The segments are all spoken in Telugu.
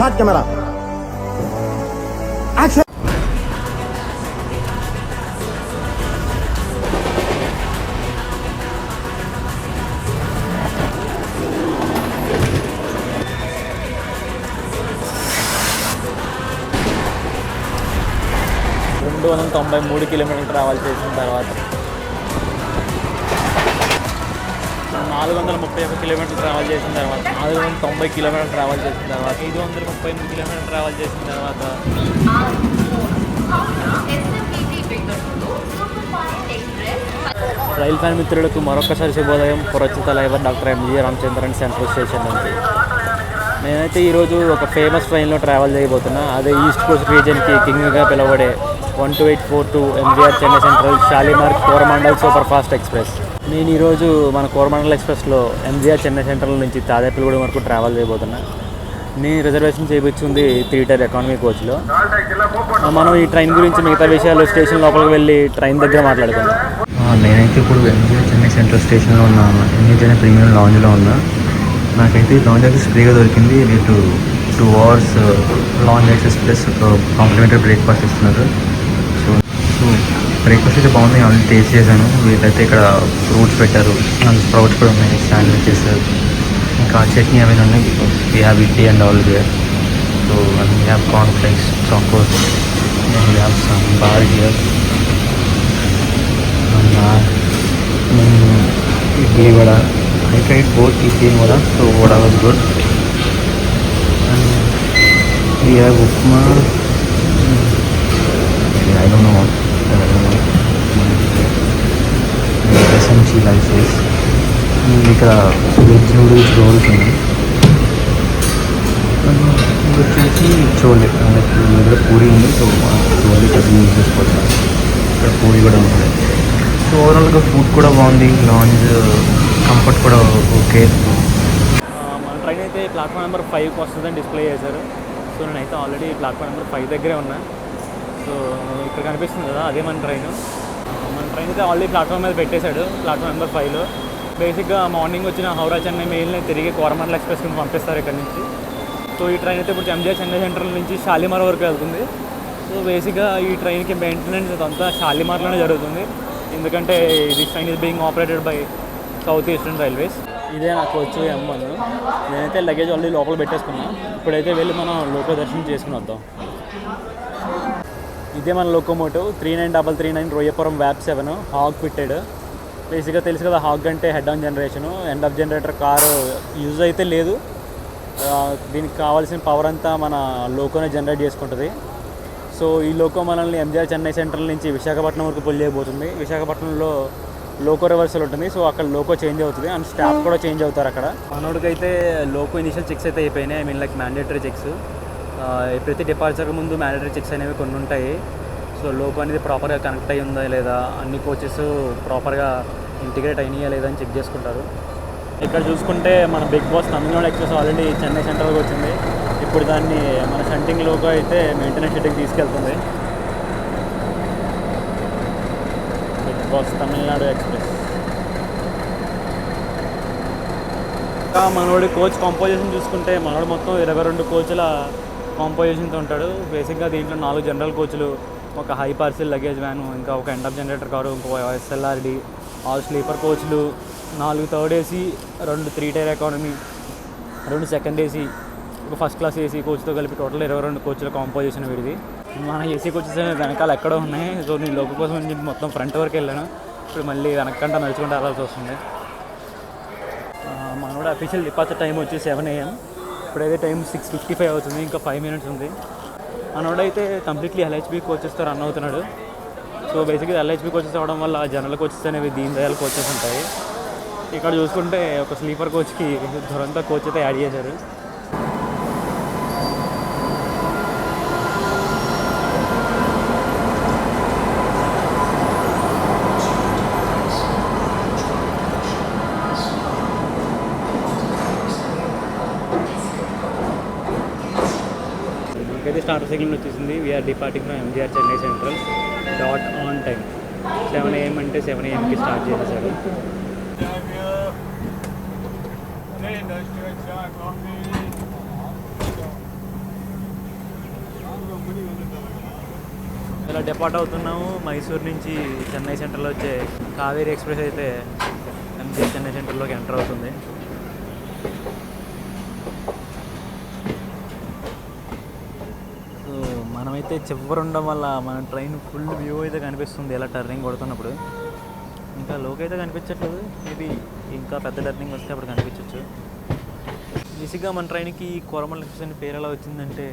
Start camera action. కిలోమీటర్లు ట్రావెల్ చేసిన తర్వాత 431 కిలోమీటర్లు ట్రావెల్ చేసిన తర్వాత 490 కిలోమీటర్లు ట్రావెల్ చేసిన తర్వాత 538 కిలోమీటర్లు ట్రావెల్ చేసిన తర్వాత రైల్ ఫ్యాన్ మిత్రులకు మరొకసారి శుభోదయం. పురచిత లైవర్ doctor MG Ramachandran central station నుంచి. నేనైతే ఈరోజు ఒక ఫేమస్ ట్రైన్లో ట్రావెల్ చేయబోతున్నా. అదే ఈస్ట్ కోస్ట్ రీజియన్కి కింగ్గా పిలువబడే 12842 MGR Chennai central Shalimar Coromandel super fast express. నేను ఈరోజు మన కోరమాండల్ ఎక్స్ప్రెస్లో ఎంజీఆర్ చెన్నై సెంట్రల్ నుంచి తాడేపల్లిగూడెం వరకు ట్రావెల్ చేయబోతున్నా. నేను రిజర్వేషన్ చేయించింది 3 టైర్ ఎకానమీ కోచ్లో. మనం ఈ ట్రైన్ గురించి మిగతా విషయాలు స్టేషన్ లోపలికి వెళ్ళి ట్రైన్ దగ్గర మాట్లాడుకుందాం. నేనైతే ఇప్పుడు ఎంజీఆర్ చెన్నై సెంట్రల్ స్టేషన్లో ఉన్నా. ఎంజీఆర్ ప్రీమియం లాంజ్లో ఉన్నా. నాకైతే లాంజ్ యాక్సెస్ ఫ్రీగా దొరికింది. Rate 2 hours lounge access plus complementary breakfast ఇస్తున్నారు. సో బ్రేక్ఫాస్ట్ అయితే బాగుంది. నేను ఆల్రెడీ టేస్ట్ చేశాను. వీళ్ళైతే ఇక్కడ ఫ్రూట్స్ పెట్టారు, స్ప్రౌట్స్ కూడా ఉన్నాయి, శాండ్విచెస్, ఇంకా చట్నీ అవి ఉన్నాయి. We have idli and all where. So we have corn flakes, Chocos, we have some bar here. Idli vada, I tried both idli and vada, so vada was good. And we have upma. I don't know what. Some chili rice. ఇక్కడ వెజ్ నూడిల్స్ రోల్స్ ఉన్నాయి. వచ్చేసి చోలే, ఇక్కడ పూరి ఉంది. సో చోలే కర్రీ యూజ్ చేసుకోవచ్చు. ఇక్కడ పూరి కూడా ఉంటుంది. సో ఓవరాల్గా ఫుడ్ కూడా బాగుంది. లాంజ్ కంఫర్ట్ కూడా ఓకే. మన ట్రైన్ అయితే ప్లాట్ఫామ్ నెంబర్ 5కి వస్తుందని డిస్ప్లే చేశారు. సో నేనైతే ఆల్రెడీ ప్లాట్ఫామ్ నెంబర్ 5 దగ్గరే ఉన్నా. సో ఇక్కడ కనిపిస్తుంది కదా, అదే మన ట్రైన్ అయితే ఆల్రెడీ ప్లాట్ఫామ్ మీద పెట్టేశాడు. ప్లాట్ఫామ్ నెంబర్ 5లో బేసిక్గా మార్నింగ్ వచ్చిన హౌరా చెన్నై మెయిల్ని తిరిగి కోరమండల్ ఎక్స్ప్రెస్ కింద పంపిస్తారు ఇక్కడ నుంచి. సో ఈ ట్రైన్ అయితే ఇప్పుడు ఎంజీఆర్ చెన్నై సెంట్రల్ నుంచి షాలిమార్ వరకు వెళ్తుంది. సో బేసిక్గా ఈ ట్రైన్కి మెయింటెనెన్స్ అదంతా షాలిమార్లోనే జరుగుతుంది. ఎందుకంటే this train is being operated by south eastern railways. ఇదే నాకు వచ్చే M1. నేనైతే లగేజ్ ఆల్రెడీ లోపల పెట్టేసుకున్నాను. ఇప్పుడైతే వెళ్ళి మనం లోకో దర్శనం చేసుకుని వద్దాం. ఇదే మన లోకోమోటివ్ 39339 రోయపురం వ్యాప్ 7 హాగ్ ఫిట్టెడ్. బేసిక్గా తెలుసు కదా, హాగ్ అంటే head on generation. End of generator car use అయితే లేదు. దీనికి కావాల్సిన పవర్ అంతా మన లోకోనే జనరేట్ చేసుకుంటుంది. సో ఈ లోకో మనల్ని ఎంజీఆర్ చెన్నై సెంట్రల్ నుంచి విశాఖపట్నం వరకు పుల్ చేయబోతుంది. విశాఖపట్నంలో లోకో రివర్సల్ ఉంటుంది. సో అక్కడ లోకో చేంజ్ అవుతుంది అండ్ స్టాఫ్ కూడా చేంజ్ అవుతారు అక్కడ. మనోడికైతే లోకో ఇనిషియల్ చెక్స్ అయితే అయిపోయినాయి. I mean like mandatory checks. ప్రతి డిపార్చర్కి ముందు మ్యాండేటరీ చెక్స్ అనేవి కొన్ని ఉంటాయి. సో లోకో అనేది ప్రాపర్గా కనెక్ట్ అయ్యి ఉందా లేదా, అన్ని కోచెస్ ప్రాపర్గా ఇంటిగ్రేట్ అయినాయా లేదా అని చెక్ చేసుకుంటారు. ఇక్కడ చూసుకుంటే మన Bigg Boss Tamil Nadu express already Chennai సెంట్రల్కి వచ్చింది. ఇప్పుడు దాన్ని మన షంటింగ్ లోకో అయితే మెయింటెనెన్స్ షెడ్కి తీసుకెళ్తుంది. Bigg Boss Tamil Nadu express. ఇంకా మనోడి కోచ్ కాంపోజిషన్ చూసుకుంటే మనోడు మొత్తం 22 కోచ్ల కాంపోజిషన్తో ఉంటాడు. బేసిక్గా దీంట్లో 4 జనరల్ కోచ్లు, ఒక హై పార్సిల్ లగేజ్ వ్యాను, ఇంకా ఒక ఎండ్ ఆఫ్ జనరేటర్ కారు, ఇంకో SLRD, 6 స్లీపర్ కోచ్లు, 4 third AC, 2 3 tier economy, 2 second AC, ఒక ఫస్ట్ క్లాస్ ఏసీ కోచ్తో కలిపి టోటల్ 22 కోచ్ల కాంపోజిషన్ వీడిది. మన ఏసీ కోచెస్ వెనకాల ఎక్కడో ఉన్నాయి. సో నేను లోకో కోసం మొత్తం ఫ్రంట్ వరకు వెళ్ళాను. ఇప్పుడు మళ్ళీ వెనక్కంట నడుచుకుంటూ వెళ్ళాల్సి వస్తుంది. మనోడు అఫీషియల్ డిపార్చర్ టైం వచ్చి 7 AM. ఇప్పుడైతే టైం 6:55 అవుతుంది. ఇంకా 5 minutes ఉంది. మనోడైతే కంప్లీట్లీ LHB కోచెస్తో రన్ అవుతున్నాడు. సో బేసిక్గా LHB కోచెస్ అవ్వడం వల్ల జనరల్ కోచెస్ అనేవి దీన్ దయాల్ కోచెస్ ఉంటాయి. ఇక్కడ చూసుకుంటే ఒక స్లీపర్ కోచ్కి దురంతా కోచ్ అయితే యాడ్ చేశారు. అయితే స్టార్టర్ సిగ్నల్ వచ్చేసింది. We're departing from MGR Chennai central dot on time. 7 AM అంటే 7 AMకి స్టార్ట్ చేసేసారు. డిపార్ట్ అవుతున్నాము. మైసూర్ నుంచి చెన్నై సెంట్రల్లో వచ్చే కావేరీ ఎక్స్ప్రెస్ అయితే ఎంజే చెన్నై సెంట్రల్లోకి ఎంటర్ అవుతుంది. సో మనమైతే చివరి ఉండడం వల్ల మన ట్రైన్ ఫుల్ వ్యూ అయితే కనిపిస్తుంది ఎలా టర్నింగ్ కొడుతున్నప్పుడు. ఇంకా లోకి అయితే కనిపించట్లేదు, మేబీ ఇంకా పెద్ద టర్నింగ్ వస్తే అప్పుడు కనిపించవచ్చు. బేసిక్గా మన ట్రైన్కి కోరమండల్ ఎక్స్ప్రెస్ అనే పేరు ఎలా వచ్చిందంటే,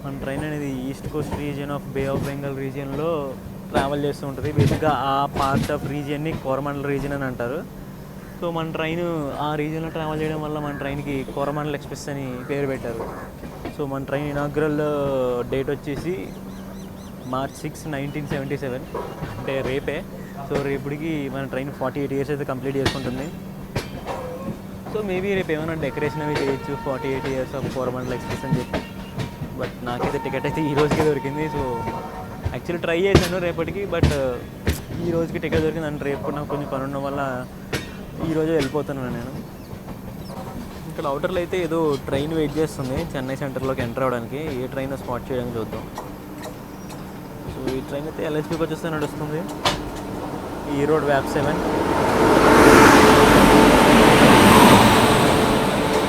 మన ట్రైన్ అనేది east coast region of bay of Bengal రీజియన్లో ట్రావెల్ చేస్తూ ఉంటుంది. బేసిక్గా ఆ పార్ట్ ఆఫ్ రీజియన్ని కోరమండల్ రీజియన్ అని అంటారు. సో మన ట్రైన్ ఆ రీజియన్లో ట్రావెల్ చేయడం వల్ల మన ట్రైన్కి కోరమండల్ ఎక్స్ప్రెస్ అని పేరు పెట్టారు. సో మన ట్రైన్ ఇనాగ్రల్ డేట్ వచ్చేసి March 6, 1977, అంటే రేపే. సో రేపటికి మన ట్రైన్ 48 years అయితే కంప్లీట్ చేసుకుంటుంది. సో మేబీ రేపు ఏమైనా డెకరేషన్ అవి చేయొచ్చు 48 years ఆఫ్ కోరమండల్ ఎక్స్ప్రెస్ అని చెప్పి. బట్ నాకైతే టికెట్ అయితే ఈ రోజుకే దొరికింది. సో యాక్చువల్లీ ట్రై చేశాను రేపటికి, బట్ ఈ రోజుకి టికెట్ దొరికింది. అండ్ రేపు నాకు కొంచెం పని ఉండడం వల్ల ఈరోజే వెళ్ళిపోతున్నాను నేను. ఇక్కడ అవుటర్లో అయితే ఏదో ట్రైన్ వెయిట్ చేస్తుంది చెన్నై సెంటర్లోకి ఎంటర్ అవ్వడానికి. ఏ ట్రైన్ స్పాట్ చేయడానికి చూద్దాం. సో ఈ ట్రైన్ అయితే ఎల్ఎస్పీకి వచ్చేస్తే నడుస్తుంది. ఈ రోడ్ వ్యాప్ 7.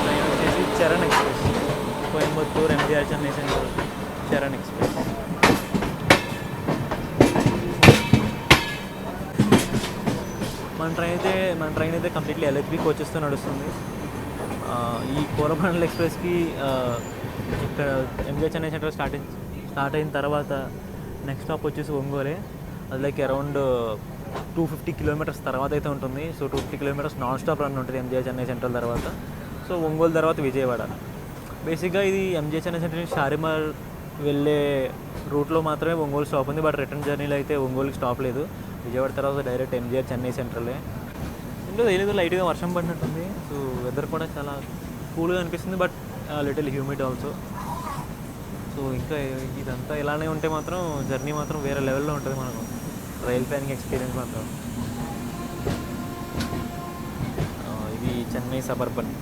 ట్రైన్ వచ్చేసి Charan express, Coimbatore MGR Chennai central Charan express. మన ట్రైన్ అయితే కంప్లీట్లీ ఎల్హెచ్బి కోచెస్తో నడుస్తుంది. ఈ కోరమండల్ ఎక్స్ప్రెస్కి ఇక్కడ ఎంజీఆర్ చెన్నై సెంట్రల్ స్టార్ట్ అయిన తర్వాత నెక్స్ట్ స్టాప్ వచ్చేసి ఒంగోలే. అది లైక్ అరౌండ్ 250 kilometers తర్వాత అయితే ఉంటుంది. So 250 kilometers non stop run ఉంటుంది ఎంజీఆర్ చెన్నై సెంట్రల్ తర్వాత. సో ఒంగోలు తర్వాత విజయవాడ. బేసిక్గా ఇది ఎంజీఆర్ చెన్నై సెంట్రల్ నుంచి షారిమార్ వెళ్ళే రూట్లో మాత్రమే ఒంగోలు స్టాప్ ఉంది. బట్ రిటర్న్ జర్నీలో అయితే ఒంగోలుకి స్టాప్ లేదు. విజయవాడ తర్వాత డైరెక్ట్ ఎంజీఆర్ చెన్నై సెంట్రలే. ఇంట్లో ఏదో లైట్గా వర్షం పడినట్టుంది. సో వెదర్ కూడా చాలా కూల్గా అనిపిస్తుంది, but little humid also. So ఇంకా ఇదంతా ఇలానే ఉంటే మాత్రం జర్నీ మాత్రం వేరే లెవెల్లో ఉంటుంది మనకు, రైల్ ప్లానింగ్ ఎక్స్పీరియన్స్ మాత్రం. ఇది చెన్నై సబర్బన్.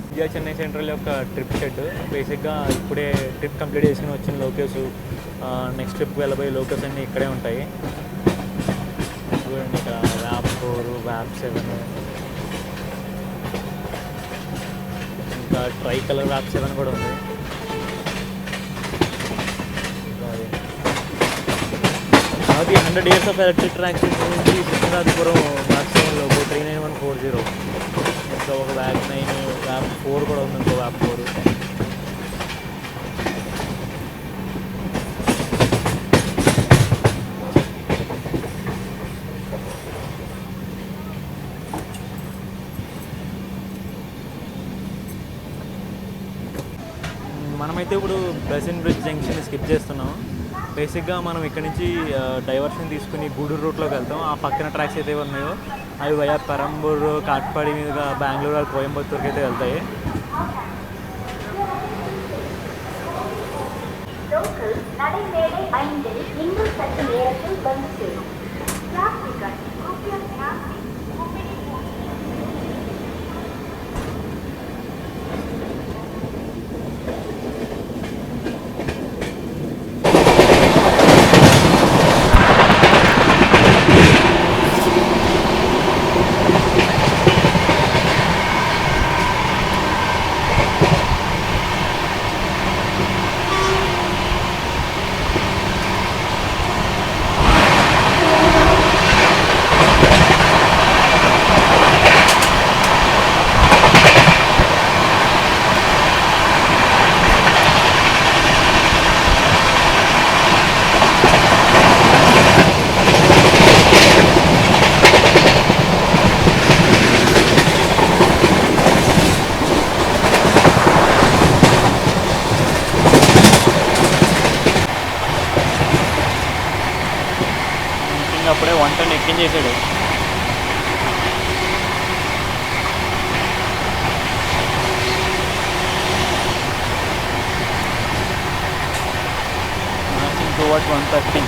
ఎంజీఆర్ చెన్నై సెంట్రల్ యొక్క ట్రిప్ షెడ్. బేసిక్గా ఇప్పుడే ట్రిప్ కంప్లీట్ చేసుకుని వచ్చిన లోకేష్, నెక్స్ట్ ట్రిప్కి వెళ్ళబోయే లోకేష్ అన్నీ ఇక్కడే ఉంటాయి. చూడండి ఇక్కడ వ్యాప్ 4, వ్యాప్ 7, ఇంకా ట్రై కలర్ వ్యాప్ 7 కూడా ఉంది. అది 100 years ఆఫ్ ఎలక్ట్రిక్ ట్రాక్స్ నుంచి కృష్ణరాజపురం వ్యాప్ 7లో 39140. ఇంకా ఒక వ్యాప్ 9, వ్యాప్ 4 కూడా ఉంది. ఇంకో వ్యాప్ 4. మనమైతే ఇప్పుడు బెసిన్ బ్రిడ్జ్ జంక్షన్ స్కిప్ చేస్తున్నాం. బేసిక్గా మనం ఇక్కడ నుంచి డైవర్షన్ తీసుకుని గూడూరు రూట్లోకి వెళ్తాం. ఆ పక్కన ట్రాక్స్ అయితే ఉన్నాయో అవి వయా పెరంబూర్, కాట్పాడి మీదుగా బెంగళూరు, కోయంబత్తూర్కి అయితే వెళ్తాయి. అప్పుడే 110 ఎక్కించేసాడు. towards 130.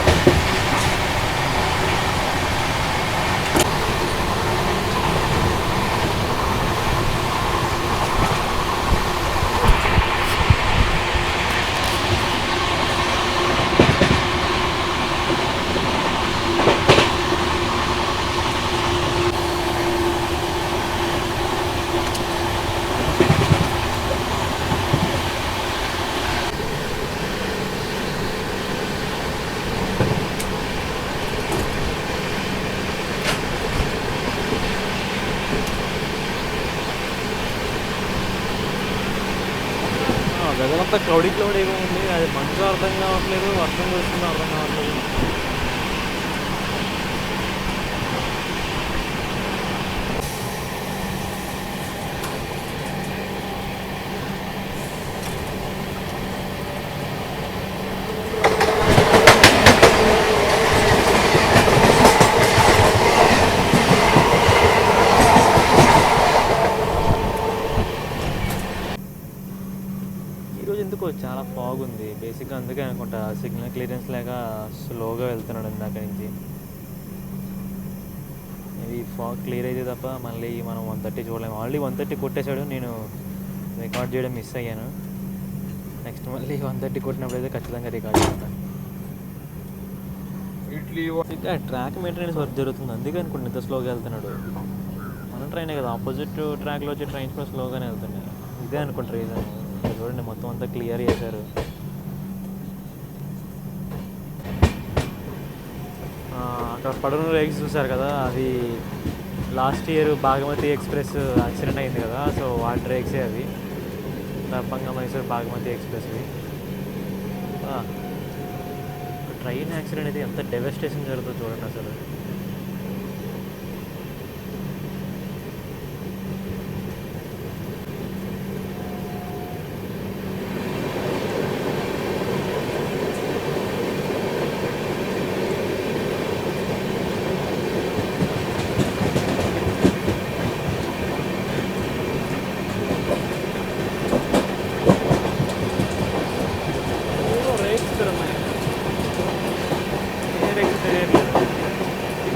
వెదర్ అంతా క్లౌడీగా ఉంది. అది మంచు అర్థం కావట్లేదు, వర్షం వస్తుందో అర్థం కావట్లేదు. ఈరోజు ఎందుకో చాలా ఫాగ్ ఉంది. బేసిక్గా అందుకే అనుకుంటా సిగ్నల్ క్లియరెన్స్ లేక స్లోగా వెళ్తున్నాడు ఇందాక నుంచి. ఇది ఫాగ్ క్లియర్ అయితే తప్ప మళ్ళీ మనం 130 చూడలేము. ఆల్రెడీ 130 కొట్టేశాడు, నేను రికార్డ్ చేయడం మిస్ అయ్యాను. నెక్స్ట్ మళ్ళీ 130 కొట్టినప్పుడు అయితే ఖచ్చితంగా రికార్డ్ చేస్తాను. ఇంకా ట్రాక్ మెయింటెనెన్స్ వర్క్ జరుగుతుంది, అందుకే అనుకుంటే ఇంత స్లోగా వెళ్తున్నాడు. మన ట్రైనే కదా, ఆపోజిట్ ట్రాక్లో వచ్చే ట్రైన్స్ కూడా స్లోగానే వెళ్తున్నాయి. ఇదే అనుకుంటా రీజన్. చూడండి మొత్తం అంతా క్లియర్ చేశారు. అక్కడ పడున్న రేక్స్ చూసారు కదా, అది last year Bagmati express accident అయింది కదా, సో వాటి రేక్సే అవి. దర్భంగా మైసూర్ బాగమతి ఎక్స్ప్రెస్వి. ట్రైన్ యాక్సిడెంట్ అయితే ఎంత డెవస్టేషన్ జరుగుతుందో చూడండి అసలు.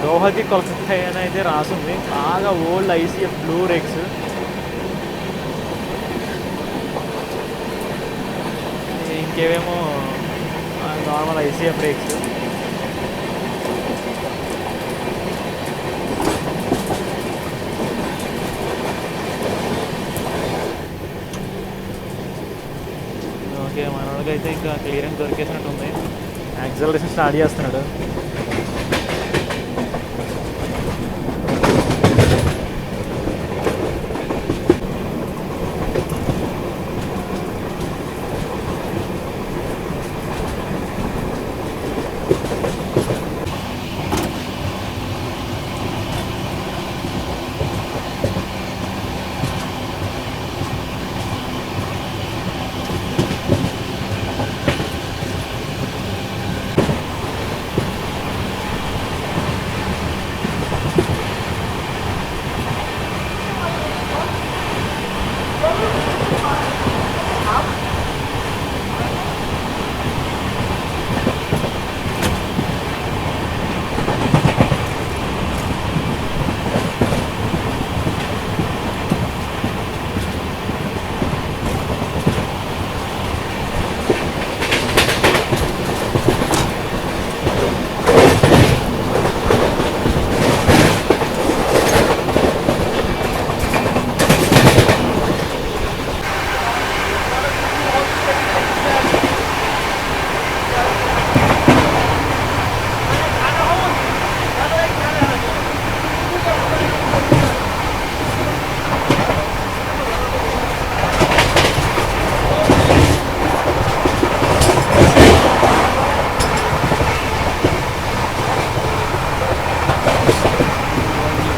గౌహతి కొలకత్తా అని అయితే రాసుంది. బాగా ఓల్డ్ ఐసీఎఫ్ బ్లూ రేక్స్. ఇంకేవేమో నార్మల్ ఐసీఎఫ్ రేక్స్. ఓకే, మనోడికైతే ఇంకా క్లియరెన్స్ దొరికేసినట్టు ఉంది. యాక్సలరేషన్ స్టార్ట్ చేస్తున్నాడు.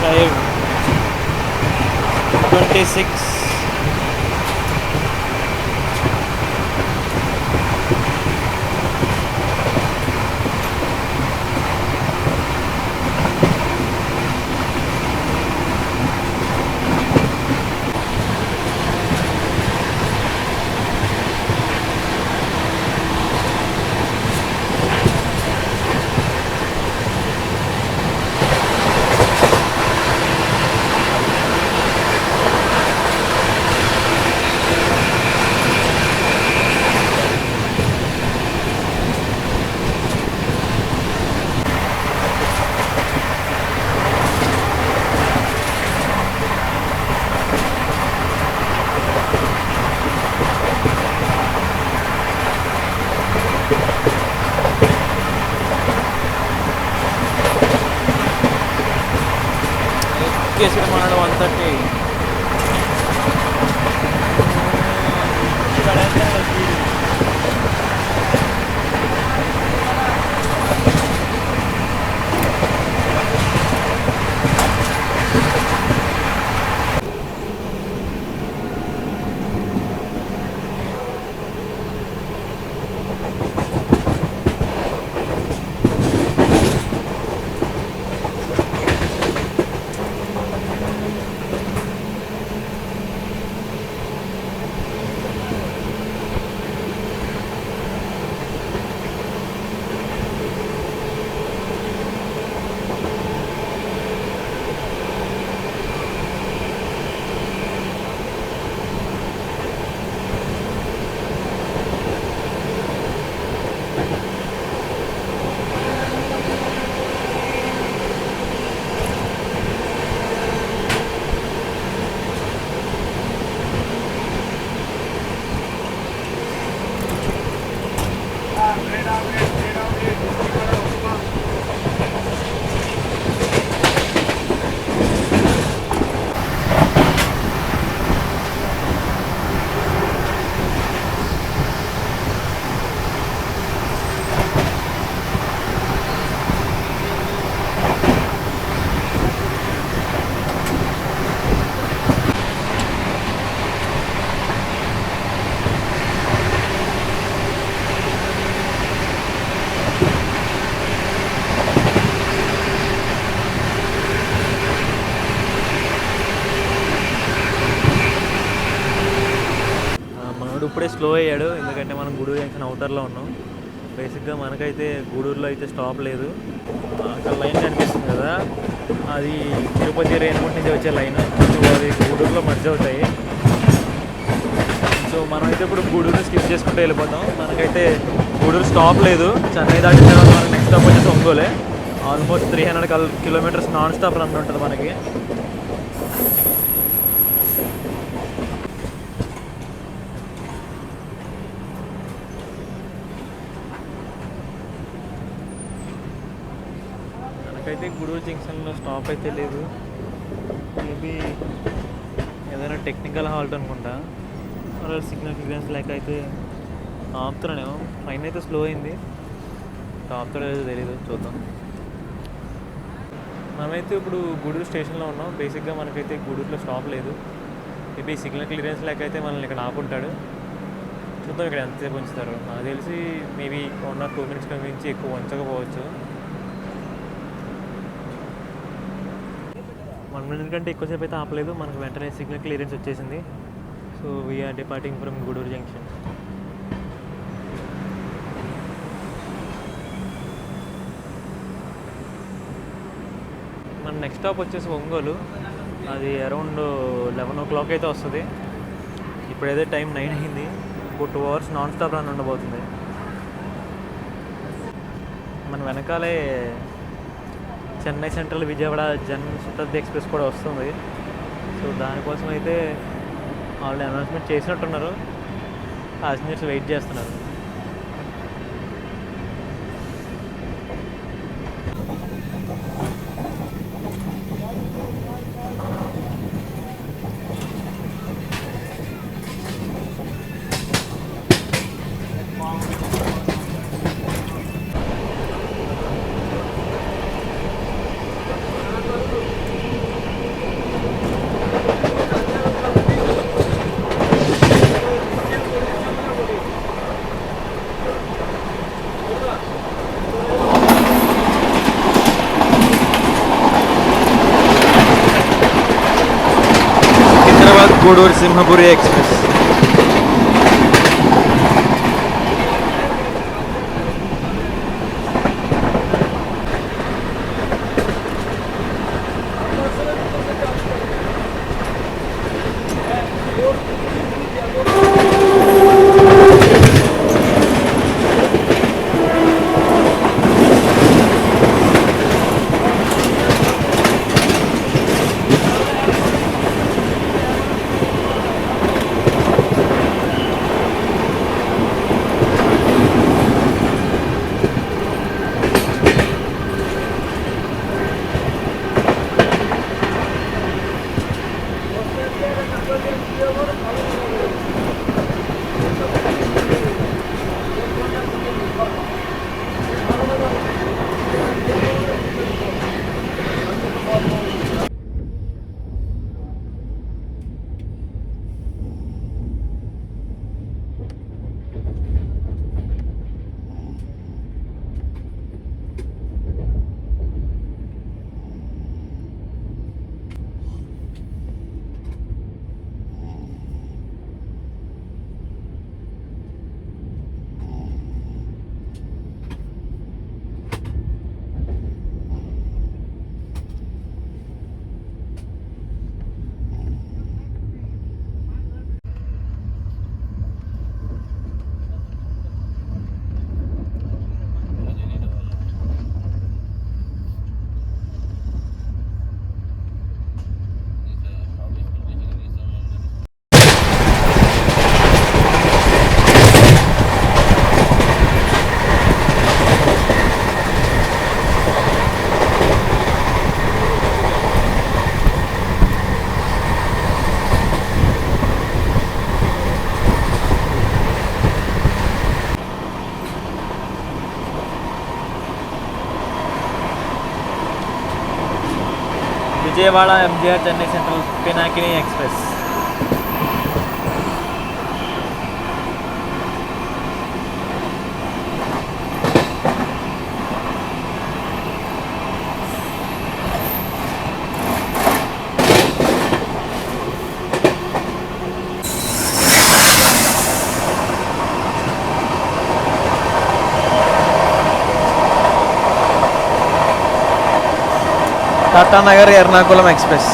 Drive 26. కేసుడు మనడు 130 ఇక్కడ ఇప్పుడే స్లో అయ్యాడు, ఎందుకంటే మనం గూడూరు జంక్షన్ అవుటర్లో ఉన్నాం. బేసిక్గా మనకైతే గూడూరులో అయితే స్టాప్ లేదు. అక్కడ లైన్ కనిపిస్తుంది కదా, అది తిరుపతి రేణుగుంట నుంచి వచ్చే లైన్. సో అది గూడూరులో మధ్య అవుతాయి. సో మనమైతే ఇప్పుడు గూడూరు స్కిప్ చేసుకుంటూ వెళ్ళిపోతాం. మనకైతే గూడూరు స్టాప్ లేదు. చెన్నై దాటిన తర్వాత మనకి నెక్స్ట్ స్టాప్ వచ్చేసి ఒంగోలే. Almost 300 kilometres non stop run ఉంటుంది మనకి. మనకైతే గూడూరు జంక్షన్లో స్టాప్ అయితే లేదు. మేబీ ఏదైనా టెక్నికల్ హాల్ట్ అనుకుంటా, అలా సిగ్నల్ క్లియరెన్స్ లేక అయితే ఆపుతున్నానేమో. ట్రైన్ అయితే స్లో అయింది, ఆపుతాడో లేదో తెలీదు, చూద్దాం. మనమైతే ఇప్పుడు గూడూరు స్టేషన్లో ఉన్నాం. బేసిక్గా మనకైతే గూడూరులో స్టాప్ లేదు. మేబీ సిగ్నల్ క్లియరెన్స్ లేక అయితే మనల్ని ఇక్కడ ఆపుంటాడు. చూద్దాం ఇక్కడ ఎంతసేపు ఉంచుతారు. నాకు తెలిసి మేబీ 1 or 2 minutes నుంచి ఎక్కువ ఉంచకపోవచ్చు. 1 minute కంటే ఎక్కువసేపు అయితే ఆపలేదు. మనకు వెంటనే సిగ్నల్ క్లియరెన్స్ వచ్చేసింది. So we're departing from Gudur junction. మన నెక్స్ట్ స్టాప్ వచ్చేసి ఒంగోలు. అది అరౌండ్ 11 o'clock అయితే వస్తుంది. ఇప్పుడైతే టైం 9 అయింది. ఇంకో 2 hours నాన్ స్టాప్ రన్ ఉండబోతుంది. మన వెనకాలే చెన్నై సెంట్రల్ విజయవాడ జన్ శతాబ్ది ఎక్స్ప్రెస్ కూడా వస్తుంది. సో దానికోసం అయితే ఆల్రెడీ అనౌన్స్మెంట్ చేసినట్టున్నారు. ప్యాసింజర్స్ వెయిట్ చేస్తున్నారు. Gudur Simhapuri express. Vijayawada MGR Chennai central Pinakini express. Tatanagar Ernakulam express.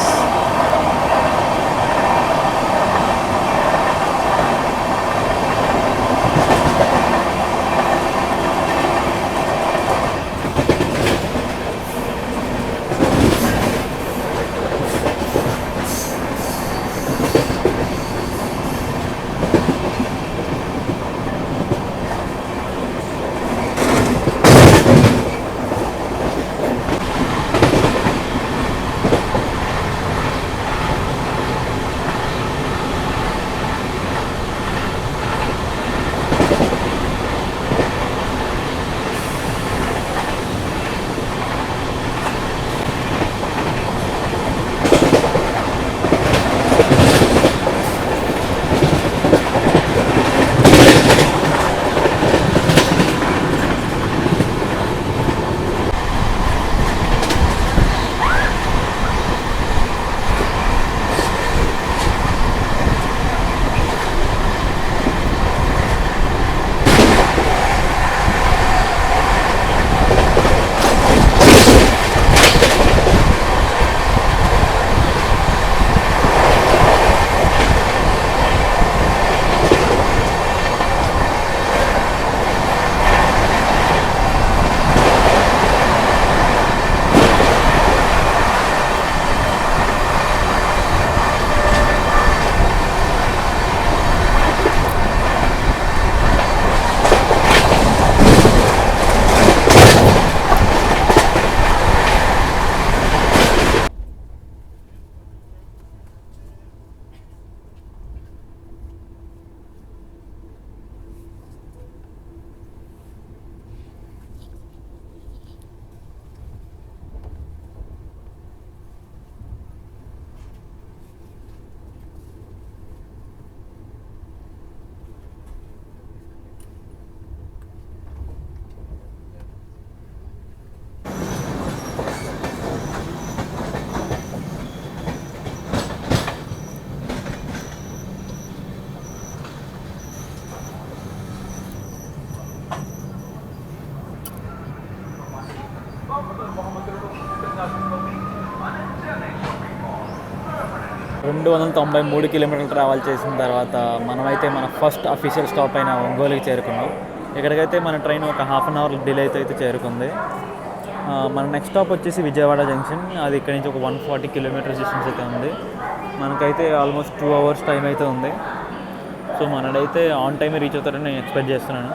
రెండు 293 కిలోమీటర్లు ట్రావెల్ చేసిన తర్వాత మనమైతే మన ఫస్ట్ అఫీషియల్ స్టాప్ అయిన ఒంగోలుకి చేరుకున్నాం. ఇక్కడికైతే మన ట్రైన్ ఒక హాఫ్ అన్ అవర్ డిలే అయితే చేరుకుంది. మన నెక్స్ట్ స్టాప్ వచ్చేసి విజయవాడ జంక్షన్. అది ఇక్కడ నుంచి ఒక 140 కిలోమీటర్స్ డిస్టెన్స్ అయితే ఉంది. మనకైతే ఆల్మోస్ట్ 2 అవర్స్ టైం అయితే ఉంది. సో మనడైతే ఆన్ టైమే రీచ్ అవుతాడని నేను ఎక్స్పెక్ట్ చేస్తున్నాను.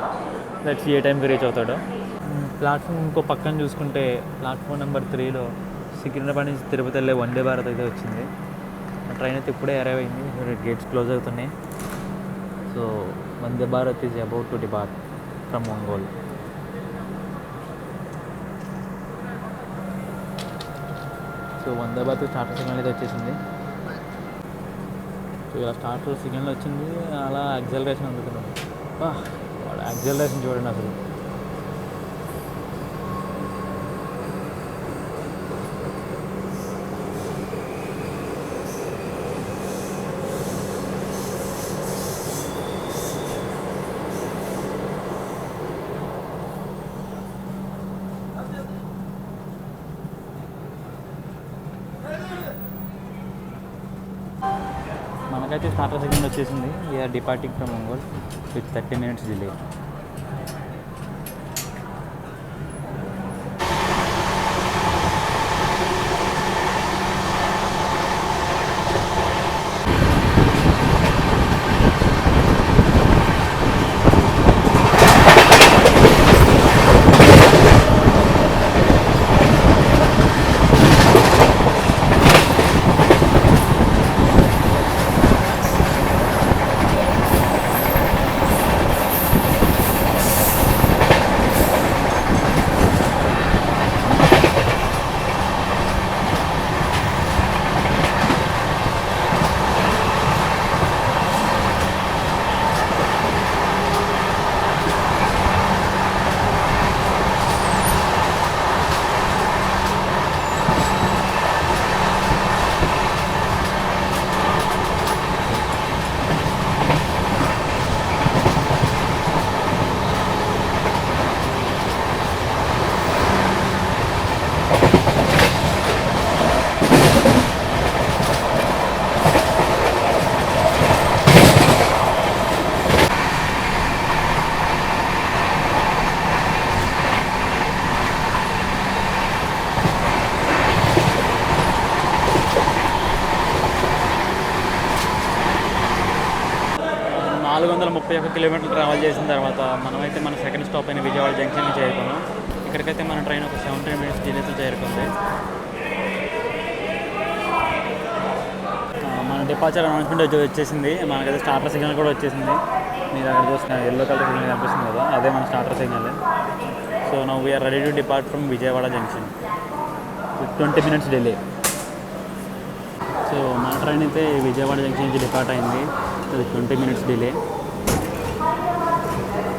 లెట్స్ ఏ టైంకి రీచ్ అవుతాడో. ప్లాట్ఫామ్ ఇంకో పక్కన చూసుకుంటే ప్లాట్ఫామ్ నెంబర్ 3లో సికింద్రాబాద్ నుంచి తిరుపతి వెళ్ళే వందే భారత్ అయితే వచ్చింది. ట్రైన్ అయితే ఇప్పుడే అరైవ్ అయింది. గేట్స్ క్లోజ్ అవుతున్నాయి. So Vande Bharat is about to depart from Ongole. So Vande Bharat starter signal అయితే వచ్చేసింది. సో ఇలా స్టార్టర్ సిగ్నల్ వచ్చింది. అలా యాక్సలరేషన్ అందుతున్నాం. వాడు యాక్సలరేషన్ చూడండి అసలు. మనకైతే స్టార్టర్ సిగ్నల్ వచ్చేసింది. We're departing from Ongole with 30 minutes delay. 431 కిలోమీటర్లు ట్రావెల్ చేసిన తర్వాత మనమైతే మన సెకండ్ స్టాప్ అయిన విజయవాడ జంక్షన్కి చేరుకున్నాం. ఇక్కడికైతే మన ట్రైన్ ఒక 17 మినిట్స్ డిలేతో చేరుకుంది. మన డిపార్చర్ అనౌన్స్మెంట్ వచ్చేసింది. మనకైతే స్టార్టర్ సిగ్నల్ కూడా వచ్చేసింది. మీరు అక్కడ చూస్తున్నారు ఎల్లో కలర్ సిగ్నల్ కనిపిస్తుంది కదా, అదే మన starter signal. So now we're ready to depart from Vijayawada junction with 20 minutes delay. So మన ట్రైన్ అయితే విజయవాడ జంక్షన్ నుంచి డిపార్ట్ అయింది విత్ 20 మినిట్స్ డిలే.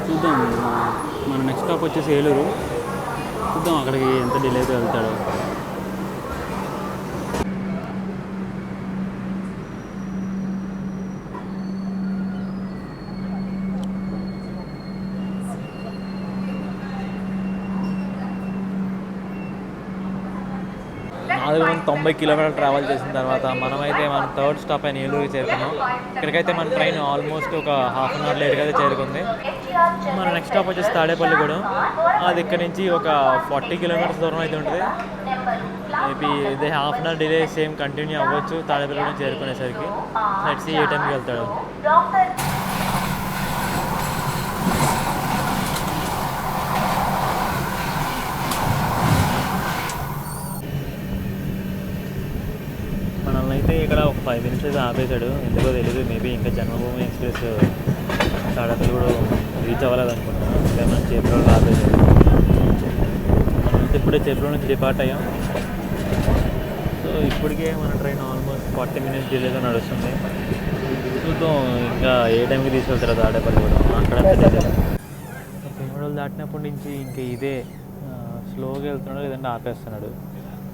చూద్దాం, మన నెక్స్ట్ స్టాప్ వచ్చేసి ఏలూరు. చూద్దాం అక్కడికి ఎంత డిలేతో వెళ్తాడో. అది 90 కిలోమీటర్లు ట్రావెల్ చేసిన తర్వాత మనమైతే మన థర్డ్ స్టాప్ అయిన ఏలూరుకి చేరుకున్నాం. ఇక్కడికైతే మన ట్రైన్ ఆల్మోస్ట్ ఒక హాఫ్ అన్ అవర్ లేట్గా అయితే చేరుకుంది. మన నెక్స్ట్ స్టాప్ వచ్చేసి తాడేపల్లిగూడెం. అది ఇక్కడ నుంచి ఒక 40 కిలోమీటర్స్ దూరం అయితే ఉంటుంది. మేబీ ఇదే half an hour delay same continue అవ్వచ్చు తాడేపల్లిగూడెం చేరుకునేసరికి. లెట్స్ సీ ఏ టైంకి వెళ్తాడు. మనల్ని అయితే ఇక్కడ ఒక 5 మినిట్స్ అయితే ఆపేశాడు, ఎందుకో తెలియదు. మేబీ ఇంకా జన్మభూమి ఎక్స్ప్రెస్ తాడేపల్లి కూడా రీచ్ అవ్వలేదు అనుకుంటున్నాను. ఇంకా మనం చేపల్లో ఆపేశాడు. మనమైతే ఇప్పుడే చేపల నుంచి డిపార్ట్ అయ్యాం. సో ఇప్పటికే మన ట్రైన్ ఆల్మోస్ట్ 40 మినిట్స్ డిలేగా నడుస్తుంది. చూద్దాం ఇంకా ఏ టైంకి తీసుకెళ్తారో తాడేపల్లి కూడా. అక్కడ పెనుగొండలు దాటినప్పటి నుంచి ఇంకా ఇదే స్లోగా వెళ్తున్నాడు, లేదంటే ఆపేస్తున్నాడు.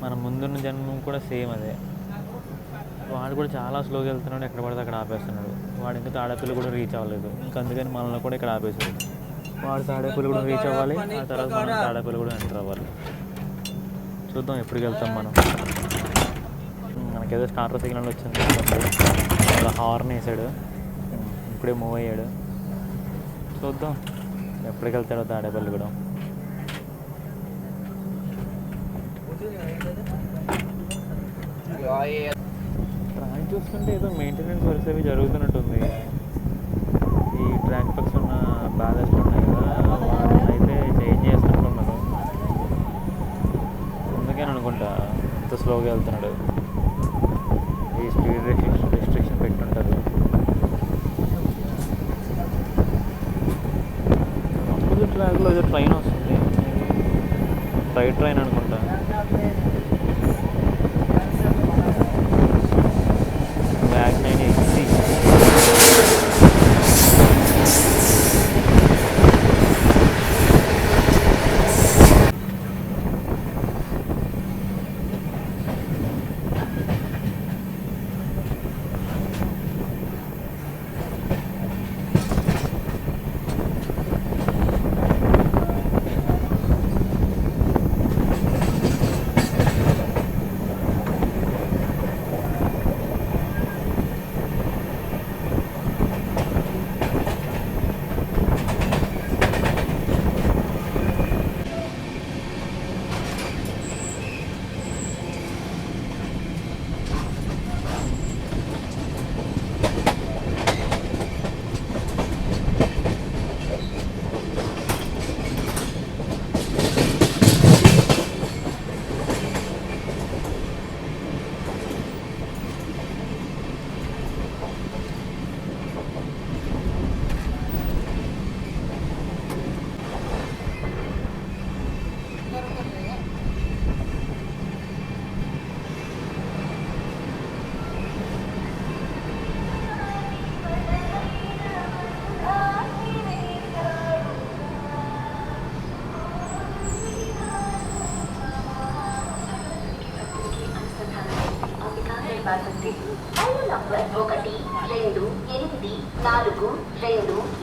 మన ముందున్న జన్మం కూడా సేమ్ అదే. వాడు కూడా చాలా స్లోగా వెళ్తున్నాడు, ఎక్కడ పడితే అక్కడ ఆపేస్తున్నాడు. వాడు ఇంకా తాడేపల్లి కూడా రీచ్ అవ్వలేదు. ఇంకా అందుకని మనల్ని కూడా ఇక్కడ ఆపేశాడు. వాడు తాడేపల్లి కూడా రీచ్ అవ్వాలి, ఆ తర్వాత మనం తాడేపల్లి కూడా ఎంటర్ అవ్వాలి. చూద్దాం ఎప్పటికి వెళ్తాం మనం. మనకేదో స్టార్టర్ సిగ్నల్ వచ్చింది, అలా హార్న్ వేసాడు, ఇప్పుడే మూవ్ అయ్యాడు. చూద్దాం ఎప్పటికి వెళ్తాడో తాడేపల్లి కూడా. ట్రాక్ చూస్తుంటే ఏదో మెయింటెనెన్స్ వర్క్స్ అవి జరుగుతున్నట్టుంది. ఈ ట్రాక్ పక్స్ ఉన్న బ్యాలెన్స్ ఉన్నాయి కదా, అయితే చేంజ్ చేస్తున్నట్టున్నాడు. అందుకని అనుకుంటా ఇంత స్లోగా వెళ్తున్నాడు. ఈ స్పీడ్ రెస్ట్రిక్షన్ పెట్టుంటారు. అప్పుడు ట్రాక్లో ఏదో ట్రైన్ వస్తుంది, రైట్ ట్రైన్ అనుకుంటా.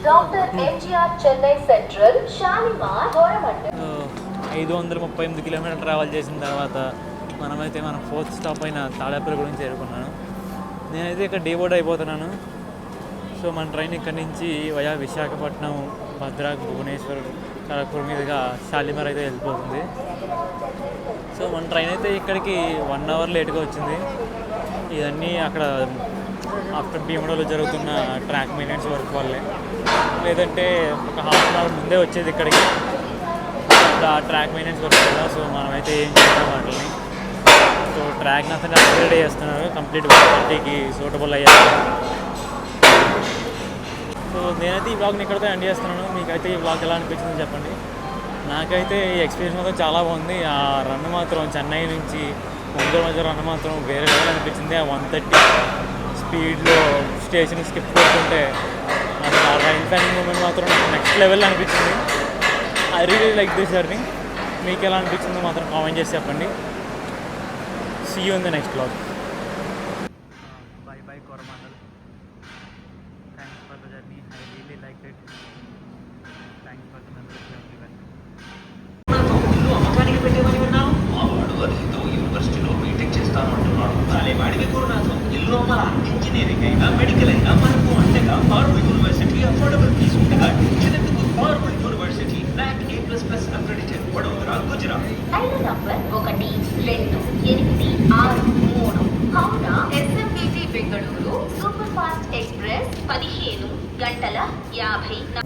Doctor MGR Chennai central Shalimar Coromandel. 538 కిలోమీటర్లు ట్రావెల్ చేసిన తర్వాత మనమైతే మన ఫోర్త్ స్టాప్ అయిన తాడేపల్లి గురించి చేరుకున్నాను. నేనైతే ఇక్కడ డీబోర్డ్ అయిపోతున్నాను. సో మన ట్రైన్ ఇక్కడ నుంచి వయా విశాఖపట్నం, భద్రాక్, భువనేశ్వర్, ఖరగ్పూర్ మీదుగా షాలిమార్ అయితే వెళ్ళిపోతుంది. సో మన ట్రైన్ అయితే ఇక్కడికి 1 అవర్ లేట్గా వచ్చింది. ఇవన్నీ అక్కడ ఆఫ్టర్ భీమడోలో జరుగుతున్న ట్రాక్ మెయింటెనెన్స్ వర్క్ వల్లే. లేదంటే ఒక హాఫ్ అన్ అవర్ ముందే వచ్చేది ఇక్కడికి ఆ ట్రాక్ మెయింటెనెన్స్ వర్క్ వల్ల. సో మనమైతే ఏం చేద్దాం వాటిని. సో ట్రాక్ని అతను అప్గ్రేడ్ చేస్తున్నారు కంప్లీట్ 130కి సూటబుల్ అయ్యారు. సో నేనైతే ఈ బ్లాగ్ని ఇక్కడితో ఎండ్ చేస్తున్నాను. మీకైతే ఈ బ్లాగ్ ఎలా అనిపించిందో చెప్పండి. నాకైతే ఈ ఎక్స్పీరియన్స్ మాత్రం చాలా బాగుంది. ఆ రన్ మాత్రం చెన్నై నుంచి ఒంగోలు మధ్య రన్ మాత్రం వేరే లెవెల్ అనిపించింది. ఆ 130 స్పీడ్లో స్టేషన్ స్కిప్ కొడుతుంటే అసలు ఆ రైన్ ప్యానింగ్ మూమెంట్ మాత్రం నెక్స్ట్ లెవెల్ అనిపించింది. I really like this journey. మీకు ఎలా అనిపించిందో మాత్రం కామెంట్ చేసి చెప్పండి. See you in the next vlog. Bye bye Coromandel. Thanks for the journey. I really liked it. Thanks for the memories everyone. అమ్మకానికి పెట్టేమని విన్నావు? మా వాడు అదేదో యూనివర్సిటీలో బీటెక్ చేస్తామంటున్నాడు. అదే వాడికి కోరునాథం. ఇల్లు అమ్మాల ఇంజనీరింగ్ అయినా మెడికల్ అయినా మనకు అంతగా ఫార్వర్డ్ యూనివర్సిటీ అఫోర్డబుల్ ఫీజు ఉండగా చిన్నకు forward university NAC A++ accredited Vadodara Gujarat. ఐదు number 1, 2, 8, 6, 3 Howrah SMBT Bengaluru super fast express 15 గంటల 54